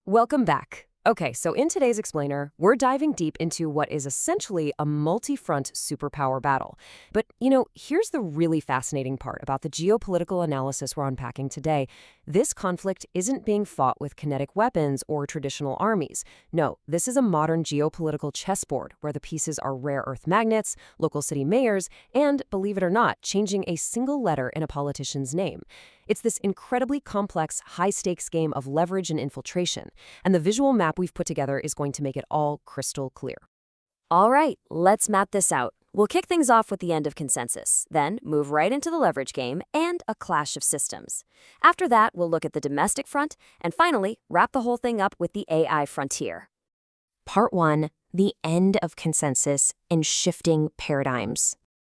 Welcome back. Okay, so in today's explainer, we're diving deep into what is essentially a multi-front superpower battle. But, here's the really fascinating part about the geopolitical analysis we're unpacking today. This conflict isn't being fought with kinetic weapons or traditional armies. No, this is a modern geopolitical chessboard where the pieces are rare earth magnets, local city mayors, and, believe it or not, changing a single letter in a politician's name. It's this incredibly complex, high-stakes game of leverage and infiltration, and the visual map we've put together is going to make it all crystal clear. All right, let's map this out. We'll kick things off with the end of consensus, then move right into the leverage game and a clash of systems. After that, we'll look at the domestic front, and finally, wrap the whole thing up with the AI frontier. Part 1, the end of consensus and shifting paradigms.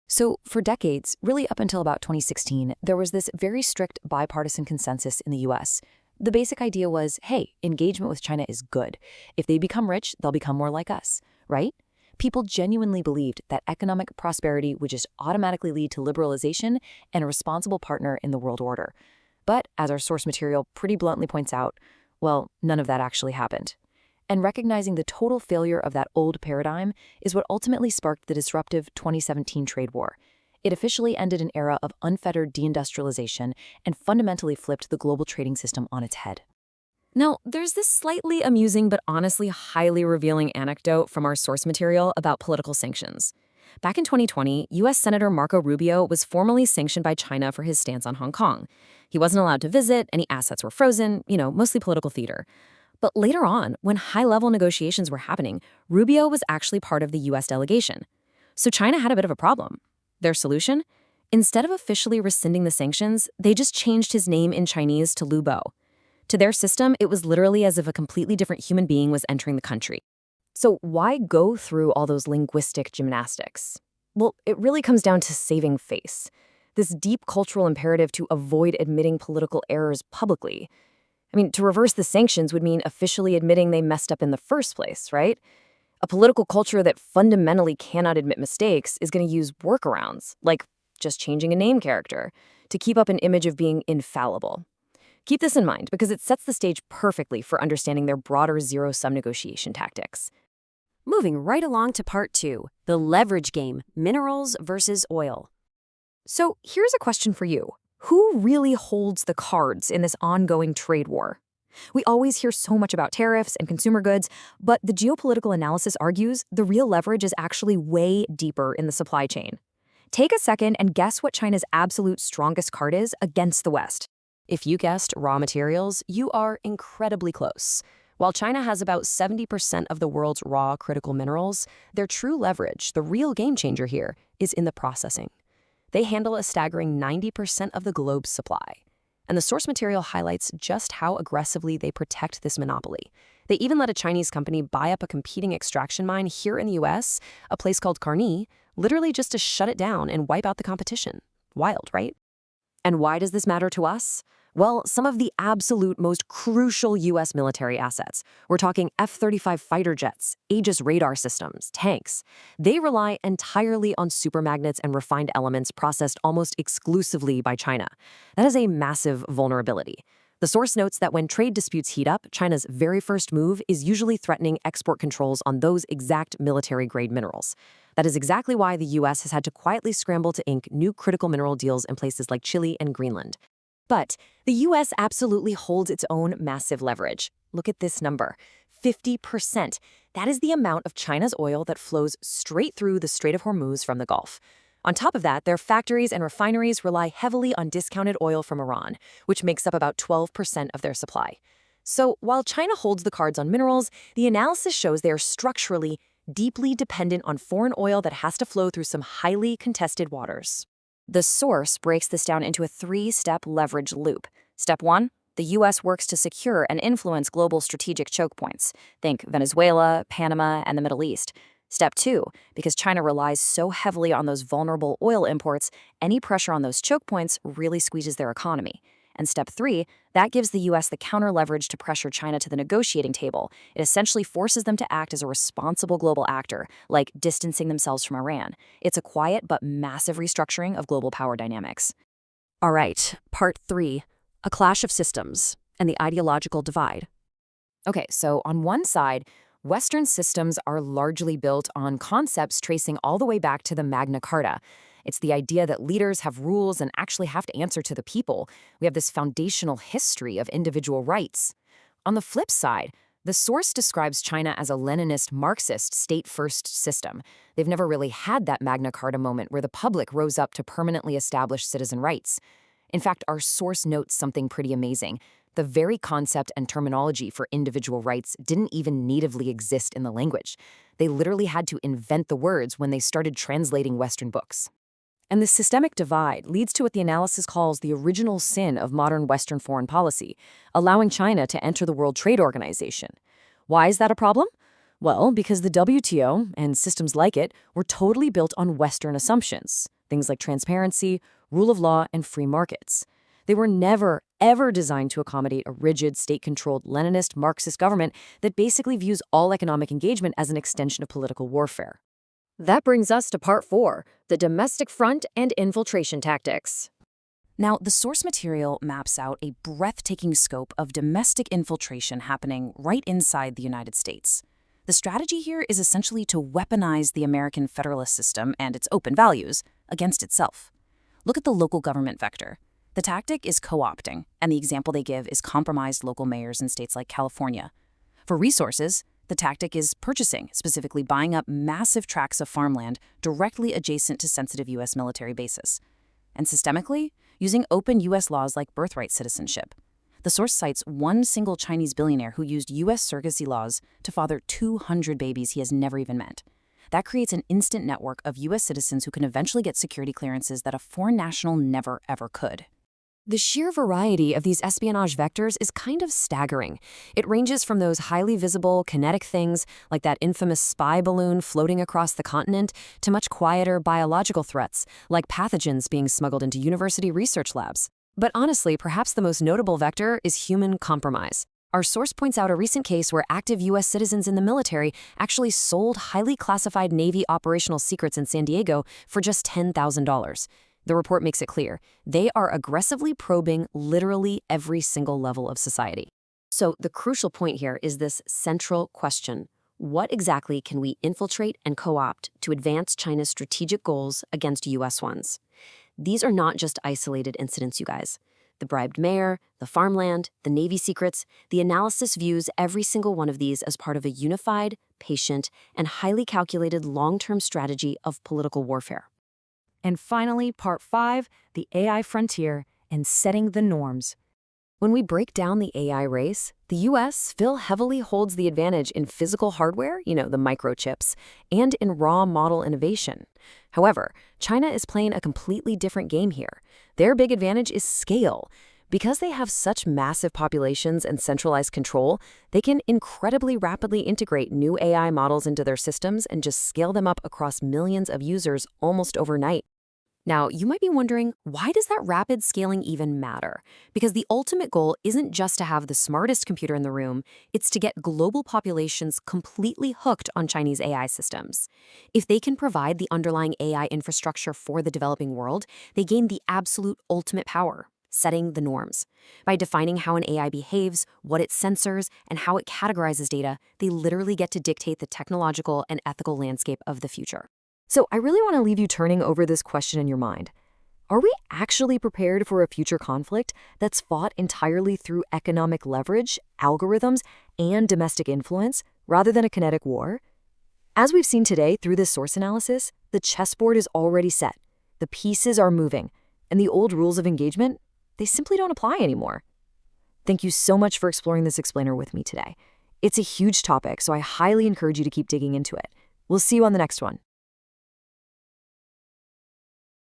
So for decades, really up until about 2016, there was this very strict bipartisan consensus in the US. The basic idea was, hey, engagement with China is good. If they become rich, they'll become more like us, right? People genuinely believed that economic prosperity would just automatically lead to liberalization and a responsible partner in the world order. But as our source material pretty bluntly points out, well, none of that actually happened. And recognizing the total failure of that old paradigm is what ultimately sparked the disruptive 2017 trade war. It officially ended an era of unfettered deindustrialization and fundamentally flipped the global trading system on its head. Now, there's this slightly amusing but honestly highly revealing anecdote from our source material about political sanctions. Back in 2020, U.S. Senator Marco Rubio was formally sanctioned by China for his stance on Hong Kong. He wasn't allowed to visit, any assets were frozen, mostly political theater. But later on, when high-level negotiations were happening, Rubio was actually part of the U.S. delegation. So China had a bit of a problem. Their solution? Instead of officially rescinding the sanctions, they just changed his name in Chinese to Lu Bo. To their system, it was literally as if a completely different human being was entering the country. So why go through all those linguistic gymnastics? Well, it really comes down to saving face. This deep cultural imperative to avoid admitting political errors publicly. To reverse the sanctions would mean officially admitting they messed up in the first place, right? A political culture that fundamentally cannot admit mistakes is going to use workarounds, like just changing a name character, to keep up an image of being infallible. Keep this in mind because it sets the stage perfectly for understanding their broader zero-sum negotiation tactics. Moving right along to part 2, the leverage game, minerals versus oil. So here's a question for you. Who really holds the cards in this ongoing trade war? We always hear so much about tariffs and consumer goods, but the geopolitical analysis argues the real leverage is actually way deeper in the supply chain. Take a second and guess what China's absolute strongest card is against the West. If you guessed raw materials, you are incredibly close. While China has about 70% of the world's raw critical minerals, their true leverage, the real game changer here, is in the processing. They handle a staggering 90% of the globe's supply. And the source material highlights just how aggressively they protect this monopoly. They even let a Chinese company buy up a competing extraction mine here in the US, a place called Kearney, literally just to shut it down and wipe out the competition. Wild, right? And why does this matter to us? Well, some of the absolute most crucial U.S. military assets. We're talking F-35 fighter jets, Aegis radar systems, tanks. They rely entirely on supermagnets and refined elements processed almost exclusively by China. That is a massive vulnerability. The source notes that when trade disputes heat up, China's very first move is usually threatening export controls on those exact military-grade minerals. That is exactly why the U.S. has had to quietly scramble to ink new critical mineral deals in places like Chile and Greenland. But the U.S. absolutely holds its own massive leverage. Look at this number, 50%. That is the amount of China's oil that flows straight through the Strait of Hormuz from the Gulf. On top of that, their factories and refineries rely heavily on discounted oil from Iran, which makes up about 12% of their supply. So while China holds the cards on minerals, the analysis shows they are structurally deeply dependent on foreign oil that has to flow through some highly contested waters. The source breaks this down into a 3-step leverage loop. Step 1, the U.S. works to secure and influence global strategic chokepoints. Think Venezuela, Panama, and the Middle East. Step 2, because China relies so heavily on those vulnerable oil imports, any pressure on those chokepoints really squeezes their economy. And step 3, that gives the U.S. the counter leverage to pressure China to the negotiating table. It essentially forces them to act as a responsible global actor, like distancing themselves from Iran. It's a quiet but massive restructuring of global power dynamics. All right, part 3, a clash of systems and the ideological divide. Okay, so on one side, Western systems are largely built on concepts tracing all the way back to the Magna Carta. It's the idea that leaders have rules and actually have to answer to the people. We have this foundational history of individual rights. On the flip side, the source describes China as a Leninist Marxist state-first system. They've never really had that Magna Carta moment where the public rose up to permanently establish citizen rights. In fact, our source notes something pretty amazing. The very concept and terminology for individual rights didn't even natively exist in the language. They literally had to invent the words when they started translating Western books. And this systemic divide leads to what the analysis calls the original sin of modern Western foreign policy, allowing China to enter the World Trade Organization. Why is that a problem? Well, because the WTO and systems like it were totally built on Western assumptions, things like transparency, rule of law, and free markets. They were never, ever designed to accommodate a rigid, state-controlled Leninist Marxist government that basically views all economic engagement as an extension of political warfare. That brings us to part 4, the domestic front and infiltration tactics. Now, the source material maps out a breathtaking scope of domestic infiltration happening right inside the United States. The strategy here is essentially to weaponize the American federalist system and its open values against itself. Look at the local government vector. The tactic is co-opting, and the example they give is compromised local mayors in states like California. For resources, the tactic is purchasing, specifically buying up massive tracts of farmland directly adjacent to sensitive U.S. military bases. And systemically, using open U.S. laws like birthright citizenship. The source cites one single Chinese billionaire who used U.S. surrogacy laws to father 200 babies he has never even met. That creates an instant network of U.S. citizens who can eventually get security clearances that a foreign national never, ever could. The sheer variety of these espionage vectors is kind of staggering. It ranges from those highly visible, kinetic things, like that infamous spy balloon floating across the continent, to much quieter biological threats, like pathogens being smuggled into university research labs. But honestly, perhaps the most notable vector is human compromise. Our source points out a recent case where active U.S. citizens in the military actually sold highly classified Navy operational secrets in San Diego for just $10,000. The report makes it clear they are aggressively probing literally every single level of society. So the crucial point here is this central question. What exactly can we infiltrate and co-opt to advance China's strategic goals against U.S. ones? These are not just isolated incidents, you guys. The bribed mayor, the farmland, the Navy secrets, the analysis views every single one of these as part of a unified, patient, and highly calculated long-term strategy of political warfare. And finally, part 5, the AI frontier and setting the norms. When we break down the AI race, the US still heavily holds the advantage in physical hardware, the microchips, and in raw model innovation. However, China is playing a completely different game here. Their big advantage is scale. Because they have such massive populations and centralized control, they can incredibly rapidly integrate new AI models into their systems and just scale them up across millions of users almost overnight. Now, you might be wondering, why does that rapid scaling even matter? Because the ultimate goal isn't just to have the smartest computer in the room, it's to get global populations completely hooked on Chinese AI systems. If they can provide the underlying AI infrastructure for the developing world, they gain the absolute ultimate power, setting the norms. By defining how an AI behaves, what it censors, and how it categorizes data, they literally get to dictate the technological and ethical landscape of the future. So I really want to leave you turning over this question in your mind. Are we actually prepared for a future conflict that's fought entirely through economic leverage, algorithms, and domestic influence, rather than a kinetic war? As we've seen today through this source analysis, the chessboard is already set. The pieces are moving, and the old rules of engagement, they simply don't apply anymore. Thank you so much for exploring this explainer with me today. It's a huge topic, so I highly encourage you to keep digging into it. We'll see you on the next one.